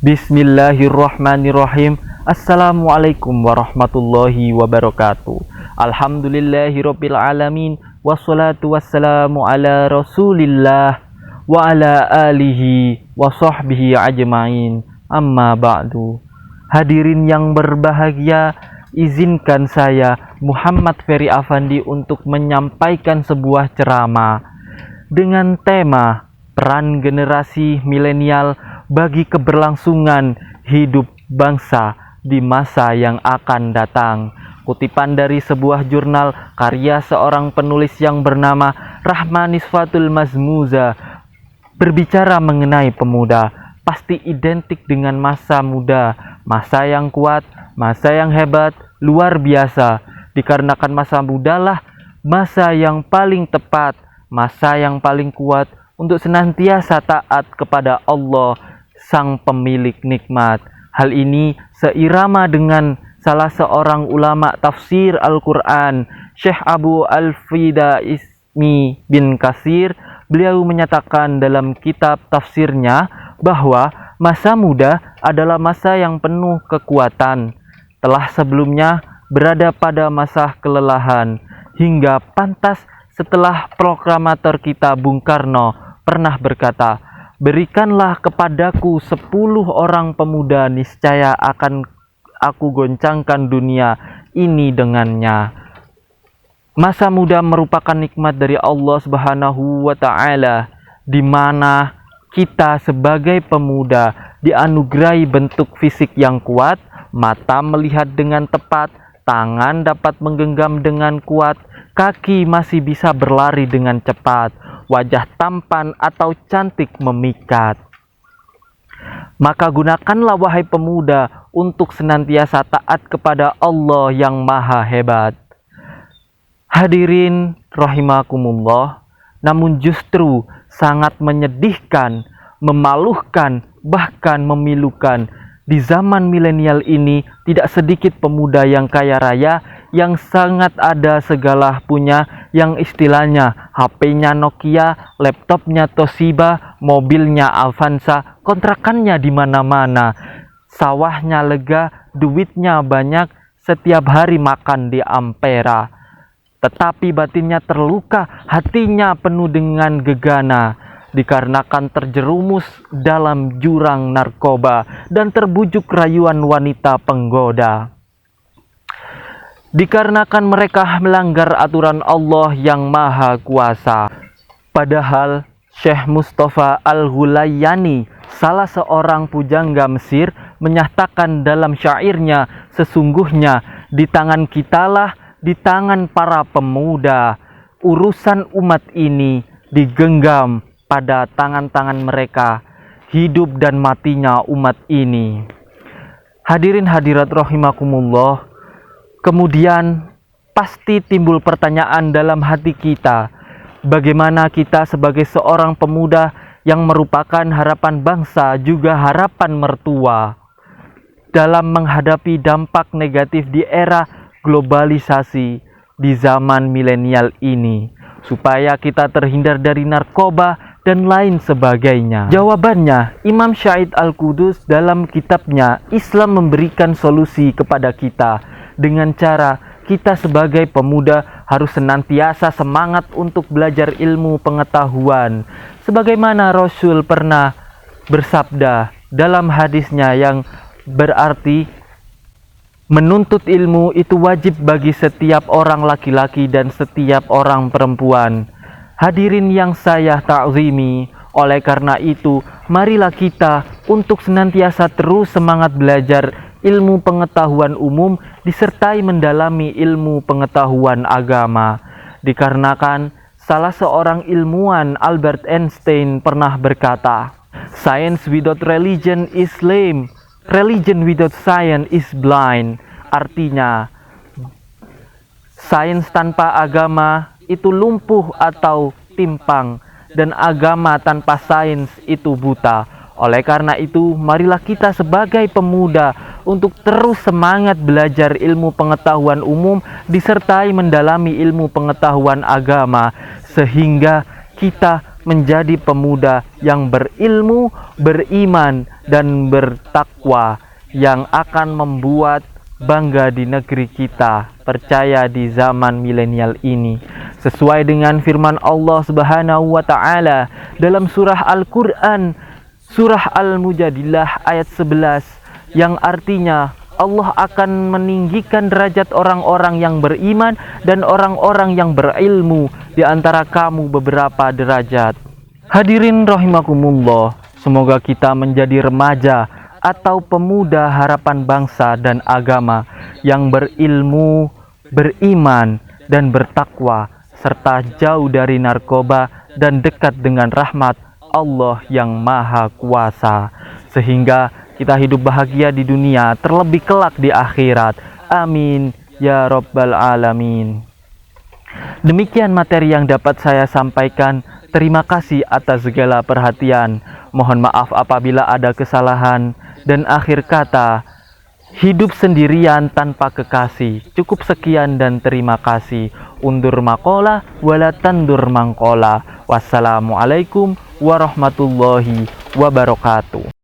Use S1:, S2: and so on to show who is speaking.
S1: Bismillahirrahmanirrahim. Assalamualaikum warahmatullahi wabarakatuh. Alhamdulillahirabbil alamin. Wassalatu wassalamu ala Rasulillah wa ala alihi wa sahbihi ajmain. Amma ba'du. Hadirin yang berbahagia, izinkan saya Muhammad Ferry Afandi untuk menyampaikan sebuah ceramah dengan tema peran generasi milenial bagi keberlangsungan hidup bangsa di masa yang akan datang. Kutipan dari sebuah jurnal karya seorang penulis yang bernama Rahma Nisfatul Mazmuza berbicara mengenai pemuda. Pasti identik dengan masa muda, masa yang kuat, masa yang hebat, luar biasa. Dikarenakan masa muda lah masa yang paling tepat, masa yang paling kuat untuk senantiasa taat kepada Allah, Sang Pemilik nikmat. Hal ini seirama dengan salah seorang ulama tafsir Al-Quran, Syekh Abu Al-Fida Ismi bin Katsir. Beliau menyatakan dalam kitab tafsirnya bahwa masa muda adalah masa yang penuh kekuatan. Telah sebelumnya berada pada masa kelelahan, hingga pantas setelah proklamator kita Bung Karno pernah berkata, "Berikanlah kepadaku 10 orang pemuda, niscaya akan aku goncangkan dunia ini dengannya." Masa muda merupakan nikmat dari Allah Subhanahu wa Ta'ala, di mana kita sebagai pemuda dianugerahi bentuk fisik yang kuat, mata melihat dengan tepat, tangan dapat menggenggam dengan kuat, kaki masih bisa berlari dengan cepat, wajah tampan atau cantik memikat. Maka gunakanlah wahai pemuda untuk senantiasa taat kepada Allah yang maha hebat. Hadirin rahimakumullah, namun justru sangat menyedihkan, memalukan, bahkan memilukan. Di zaman milenial ini tidak sedikit pemuda yang kaya raya, yang sangat ada segala punya, yang istilahnya HP-nya Nokia, laptopnya Toshiba, mobilnya Avanza, kontrakannya di mana-mana, sawahnya lega, duitnya banyak, setiap hari makan di Ampera. Tetapi batinnya terluka, hatinya penuh dengan gegana, dikarenakan terjerumus dalam jurang narkoba dan terbujuk rayuan wanita penggoda. Dikarenakan mereka melanggar aturan Allah yang maha kuasa. Padahal Syekh Mustafa Al-Hulayani, salah seorang pujangga Mesir, menyatakan dalam syairnya, "Sesungguhnya di tangan kitalah, di tangan para pemuda, urusan umat ini digenggam pada tangan-tangan mereka, hidup dan matinya umat ini." Hadirin hadirat rahimakumullah, kemudian pasti timbul pertanyaan dalam hati kita, bagaimana kita sebagai seorang pemuda yang merupakan harapan bangsa juga harapan mertua dalam menghadapi dampak negatif di era globalisasi di zaman milenial ini, supaya kita terhindar dari narkoba dan lain sebagainya. Jawabannya, Imam Syahid Al-Qudus dalam kitabnya Islam memberikan solusi kepada kita dengan cara kita sebagai pemuda harus senantiasa semangat untuk belajar ilmu pengetahuan. Sebagaimana Rasul pernah bersabda dalam hadisnya yang berarti, menuntut ilmu itu wajib bagi setiap orang laki-laki dan setiap orang perempuan. Hadirin yang saya ta'zimi, oleh karena itu, marilah kita untuk senantiasa terus semangat belajar ilmu pengetahuan umum disertai mendalami ilmu pengetahuan agama. Dikarenakan salah seorang ilmuwan, Albert Einstein, pernah berkata, "Science without religion is lame. Religion without science is blind." Artinya, sains tanpa agama itu lumpuh atau timpang, dan agama tanpa sains itu buta. Oleh karena itu, marilah kita sebagai pemuda untuk terus semangat belajar ilmu pengetahuan umum disertai mendalami ilmu pengetahuan agama, sehingga kita menjadi pemuda yang berilmu, beriman, dan bertakwa yang akan membuat bangga di negeri kita, percaya di zaman milenial ini. Sesuai dengan firman Allah Subhanahu wa taala dalam surah Al-Qur'an, surah Al-Mujadilah ayat 11, yang artinya Allah akan meninggikan derajat orang-orang yang beriman dan orang-orang yang berilmu di antara kamu beberapa derajat. Hadirin rahimakumullah, semoga kita menjadi remaja atau pemuda harapan bangsa dan agama yang berilmu, beriman, dan bertakwa, serta jauh dari narkoba dan dekat dengan rahmat Allah yang Maha Kuasa, sehingga kita hidup bahagia di dunia, terlebih kelak di akhirat. Amin ya Rabbal Alamin. Demikian materi yang dapat saya sampaikan. Terima kasih atas segala perhatian. Mohon maaf apabila ada kesalahan. Dan akhir kata, hidup sendirian tanpa kekasih. Cukup sekian dan terima kasih. Undur makola wala tandur mangkola. Wassalamualaikum warahmatullahi wabarakatuh.